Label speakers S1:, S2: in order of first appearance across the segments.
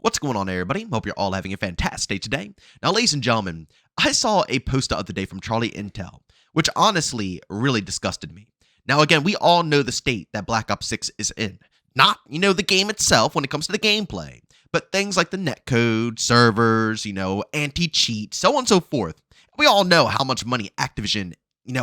S1: What's going on, everybody? Hope you're all having a fantastic day today. Now, ladies and gentlemen, I saw a post the other day from Charlie Intel, which honestly really disgusted me. Now, again, we all know the state that Black Ops 6 is in. Not, the game itself when it comes to the gameplay, but things like the netcode, servers, anti-cheat, so on and so forth. We all know how much money Activision,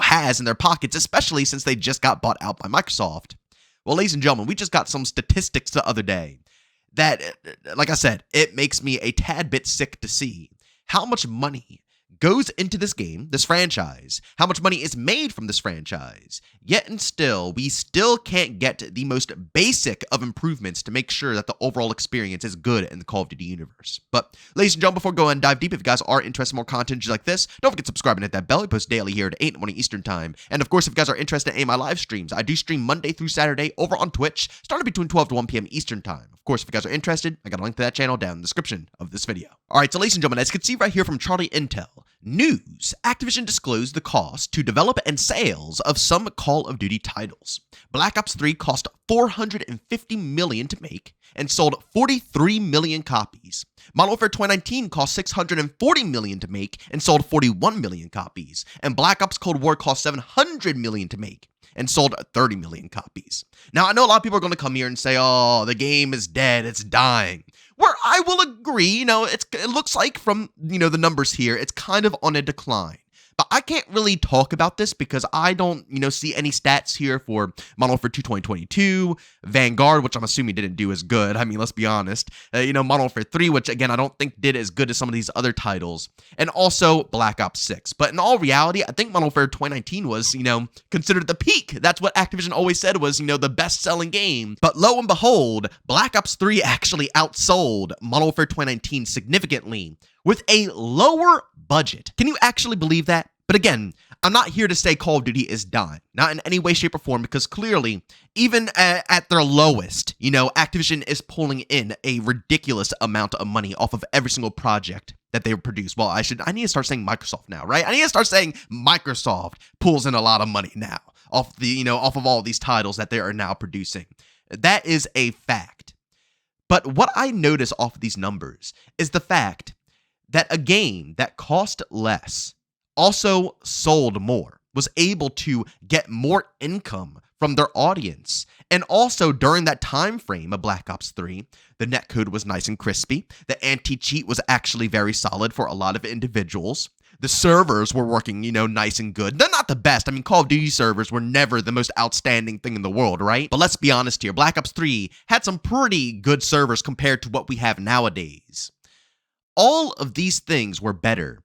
S1: has in their pockets, especially since they just got bought out by Microsoft. Well, ladies and gentlemen, we just got some statistics the other day that, like I said, it makes me a tad bit sick to see how much money goes into this game, this franchise, how much money is made from this franchise, yet and still, we still can't get the most basic of improvements to make sure that the overall experience is good in the Call of Duty universe. But, ladies and gentlemen, before we go and dive deep, if you guys are interested in more content just like this, don't forget to subscribe and hit that bell. I post daily here at 8 in the morning Eastern Time. And, of course, if you guys are interested in my live streams, I do stream Monday through Saturday over on Twitch, starting between 12 to 1 p.m. Eastern Time. Of course, if you guys are interested, I got a link to that channel down in the description of this video. Alright, so ladies and gentlemen, as you can see right here from Charlie Intel, news: Activision disclosed the cost to develop and sales of some Call of Duty titles. Black Ops 3 cost $450 million to make and sold 43 million copies. Modern Warfare 2019 cost $640 million to make and sold 41 million copies. And Black Ops Cold War cost $700 million to make and sold 30 million copies. Now, I know a lot of people are going to come here and say, oh, the game is dead, it's dying. Where I will agree, it looks like from, the numbers here, it's kind of on a decline. But I can't really talk about this because I don't, see any stats here for Modern Warfare 2 2022, Vanguard, which I'm assuming didn't do as good. I mean, let's be honest. Modern Warfare 3, which again, I don't think did as good as some of these other titles. And also Black Ops 6. But in all reality, I think Modern Warfare 2019 was, considered the peak. That's what Activision always said was, the best-selling game. But lo and behold, Black Ops 3 actually outsold Modern Warfare 2019 significantly with a lower budget. Can you actually believe that? But again, I'm not here to say Call of Duty is dying, not in any way, shape, or form, because clearly, even at their lowest, Activision is pulling in a ridiculous amount of money off of every single project that they produce. Well, I need to start saying Microsoft now, right? I need to start saying Microsoft pulls in a lot of money now off of all these titles that they are now producing. That is a fact. But what I notice off of these numbers is the fact that a game that cost less also sold more, was able to get more income from their audience. And also during that time frame of Black Ops 3, the netcode was nice and crispy. The anti-cheat was actually very solid for a lot of individuals. The servers were working, nice and good. They're not the best. I mean, Call of Duty servers were never the most outstanding thing in the world, right? But let's be honest here. Black Ops 3 had some pretty good servers compared to what we have nowadays. All of these things were better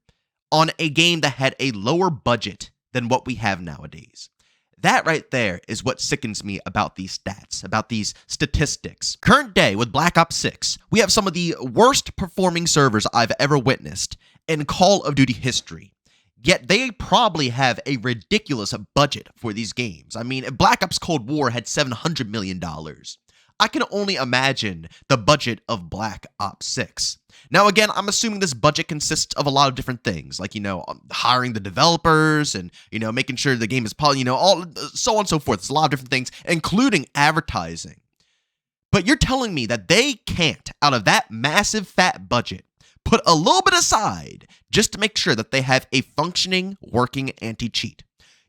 S1: on a game that had a lower budget than what we have nowadays. That right there is what sickens me about these stats, about these statistics. Current day with Black Ops 6, we have some of the worst performing servers I've ever witnessed in Call of Duty history. Yet they probably have a ridiculous budget for these games. I mean, Black Ops Cold War had $700 million. I can only imagine the budget of Black Ops 6. Now, again, I'm assuming this budget consists of a lot of different things, like, hiring the developers and, making sure the game is, all so on and so forth. There's a lot of different things, including advertising. But you're telling me that they can't, out of that massive fat budget, put a little bit aside just to make sure that they have a functioning, working anti-cheat.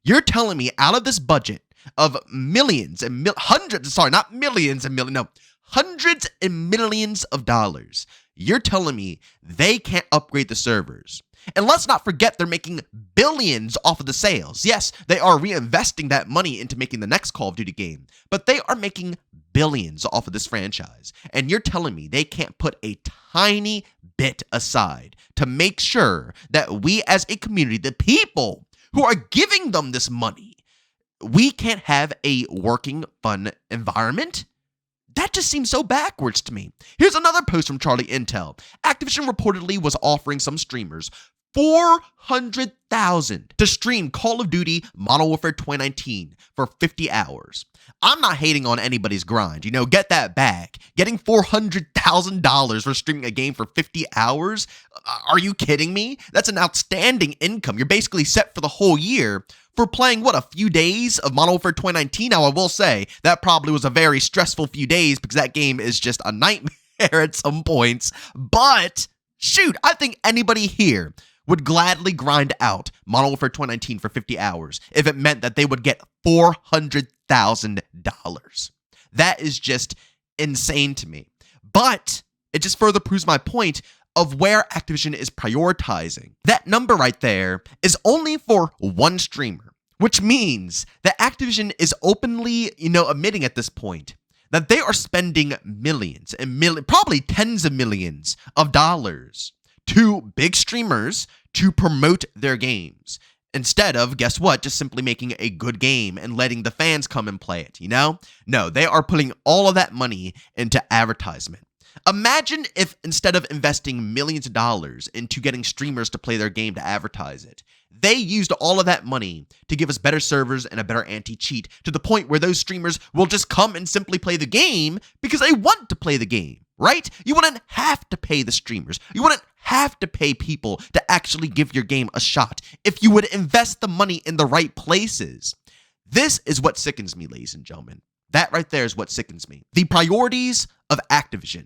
S1: You're telling me out of this budget of millions and hundreds and millions of dollars, you're telling me they can't upgrade the servers. And let's not forget they're making billions off of the sales. Yes, they are reinvesting that money into making the next Call of Duty game, but they are making billions off of this franchise. And you're telling me they can't put a tiny bit aside to make sure that we as a community, the people who are giving them this money, we can't have a working, fun environment? That just seems so backwards to me. Here's another post from Charlie Intel. Activision reportedly was offering some streamers $400,000 to stream Call of Duty Modern Warfare 2019 for 50 hours. I'm not hating on anybody's grind. Get that back. Getting $400,000 for streaming a game for 50 hours? Are you kidding me? That's an outstanding income. You're basically set for the whole year for playing, a few days of Modern Warfare 2019? Now, I will say, that probably was a very stressful few days because that game is just a nightmare. fair at some points, but shoot, I think anybody here would gladly grind out Modern Warfare 2019 for 50 hours if it meant that they would get $400,000. That is just insane to me. But it just further proves my point of where Activision is prioritizing. That number right there is only for one streamer, which means that Activision is openly, admitting at this point that they are spending millions and probably tens of millions of dollars to big streamers to promote their games, instead of, guess what, just simply making a good game and letting the fans come and play it, No, they are putting all of that money into advertisement. Imagine if instead of investing millions of dollars into getting streamers to play their game to advertise it, they used all of that money to give us better servers and a better anti-cheat to the point where those streamers will just come and simply play the game because they want to play the game, right? You wouldn't have to pay the streamers. You wouldn't have to pay people to actually give your game a shot if you would invest the money in the right places. This is what sickens me, ladies and gentlemen. That right there is what sickens me. The priorities of Activision.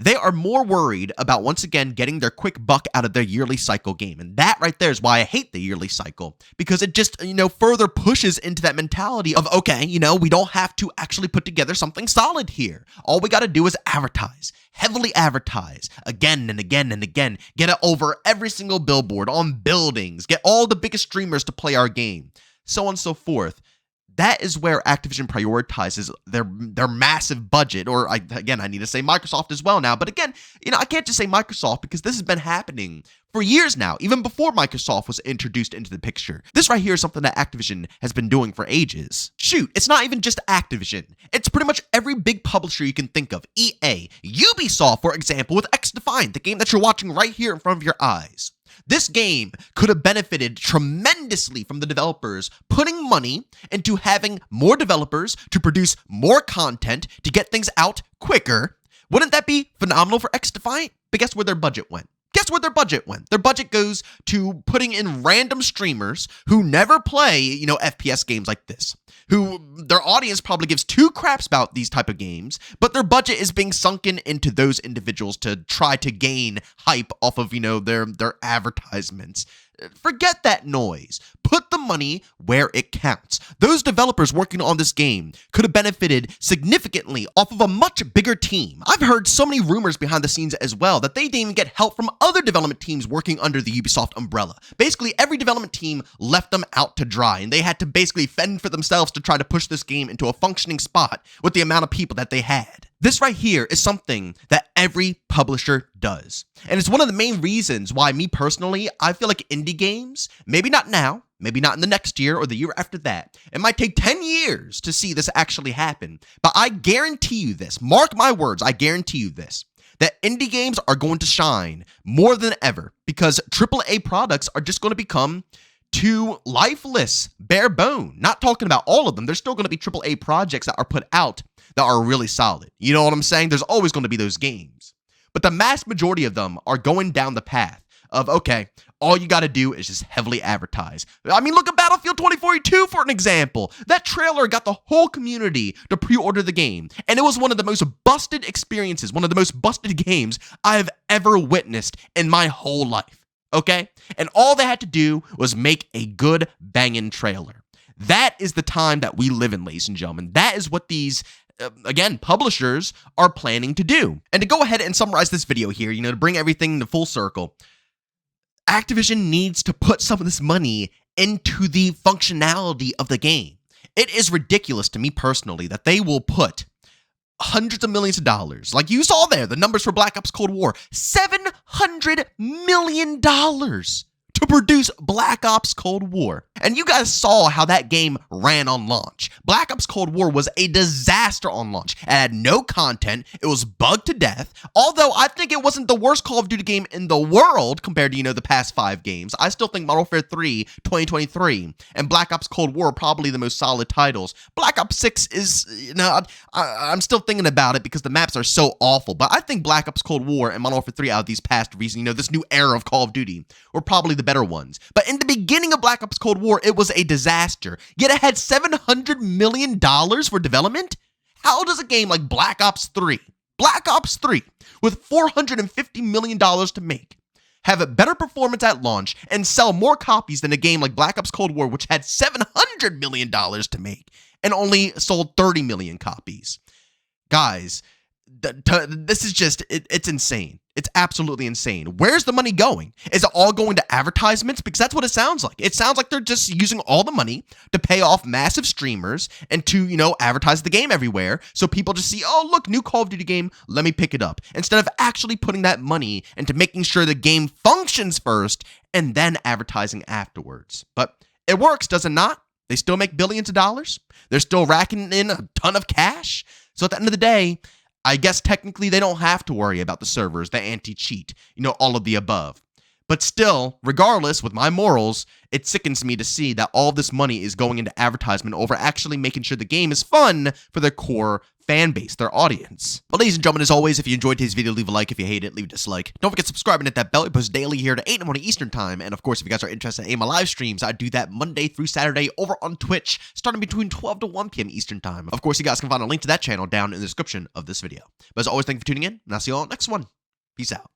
S1: They are more worried about, once again, getting their quick buck out of their yearly cycle game. And that right there is why I hate the yearly cycle. Because it just, further pushes into that mentality of, okay, we don't have to actually put together something solid here. All we got to do is advertise. Heavily advertise. Again and again and again. Get it over every single billboard, on buildings. Get all the biggest streamers to play our game. So on and so forth. That is where Activision prioritizes their massive budget, or I need to say Microsoft as well now. But again, I can't just say Microsoft because this has been happening for years now, even before Microsoft was introduced into the picture. This right here is something that Activision has been doing for ages. Shoot, it's not even just Activision. It's pretty much every big publisher you can think of. EA, Ubisoft, for example, with X-Defiant, the game that you're watching right here in front of your eyes. This game could have benefited tremendously from the developers putting money into having more developers to produce more content to get things out quicker. Wouldn't that be phenomenal for X-Defiant? But guess where their budget went? Guess where their budget went? Their budget goes to putting in random streamers who never play, FPS games like this, who their audience probably gives two craps about these type of games, but their budget is being sunken into those individuals to try to gain hype off of, their advertisements. Forget that noise. Put the money where it counts. Those developers working on this game could have benefited significantly off of a much bigger team. I've heard so many rumors behind the scenes as well that they didn't even get help from other development teams working under the Ubisoft umbrella. Basically, every development team left them out to dry, and they had to basically fend for themselves to try to push this game into a functioning spot with the amount of people that they had. This right here is something that every publisher does. And it's one of the main reasons why me personally, I feel like indie games, maybe not now, maybe not in the next year or the year after that, it might take 10 years to see this actually happen. But I guarantee you this, mark my words, I guarantee you this, that indie games are going to shine more than ever because AAA products are just going to become too lifeless, bare bone. Not talking about all of them. There's still going to be AAA projects that are put out that are really solid. You know what I'm saying? There's always going to be those games. But the mass majority of them are going down the path of, okay, all you got to do is just heavily advertise. I mean, look at Battlefield 2042 for an example. That trailer got the whole community to pre-order the game. And it was one of the most busted experiences, one of the most busted games I have ever witnessed in my whole life. Okay? And all they had to do was make a good banging trailer. That is the time that we live in, ladies and gentlemen. That is what these, publishers are planning to do. And to go ahead and summarize this video here, to bring everything to full circle, Activision needs to put some of this money into the functionality of the game. It is ridiculous to me personally that they will put hundreds of millions of dollars. Like you saw there, the numbers for Black Ops Cold War, $700 million to produce Black Ops Cold War. And you guys saw how that game ran on launch. Black Ops Cold War was a disaster on launch. It had no content. It was bugged to death. Although I think it wasn't the worst Call of Duty game in the world compared to, the past 5 games. I still think Modern Warfare 3 2023 and Black Ops Cold War are probably the most solid titles. Black Ops 6 is, I'm still thinking about it because the maps are so awful. But I think Black Ops Cold War and Modern Warfare 3 out of these past recent, this new era of Call of Duty were probably the better ones. But in the beginning of Black Ops Cold War, it was a disaster. Yet it had $700 million for development? How does a game like Black Ops 3 Black Ops 3, with $450 million to make, have a better performance at launch, and sell more copies than a game like Black Ops Cold War, which had $700 million to make and only sold 30 million copies. Guys, this is just, it's insane. It's absolutely insane. Where's the money going? Is it all going to advertisements? Because that's what it sounds like. It sounds like they're just using all the money to pay off massive streamers and to, advertise the game everywhere. So people just see, oh, look, new Call of Duty game, let me pick it up. Instead of actually putting that money into making sure the game functions first and then advertising afterwards. But it works, does it not? They still make billions of dollars. They're still racking in a ton of cash. So at the end of the day, I guess technically they don't have to worry about the servers, the anti-cheat, all of the above. But still, regardless, with my morals, it sickens me to see that all this money is going into advertisement over actually making sure the game is fun for their core fan base, their audience. Well, ladies and gentlemen, as always, if you enjoyed today's video, leave a like. If you hate it, leave a dislike. Don't forget to subscribe and hit that bell. I post daily here at 8 in the morning Eastern time. And of course, if you guys are interested in my live streams, I do that Monday through Saturday over on Twitch, starting between 12 to 1 p.m. Eastern time. Of course, you guys can find a link to that channel down in the description of this video. But as always, thank you for tuning in, and I'll see you all next one. Peace out.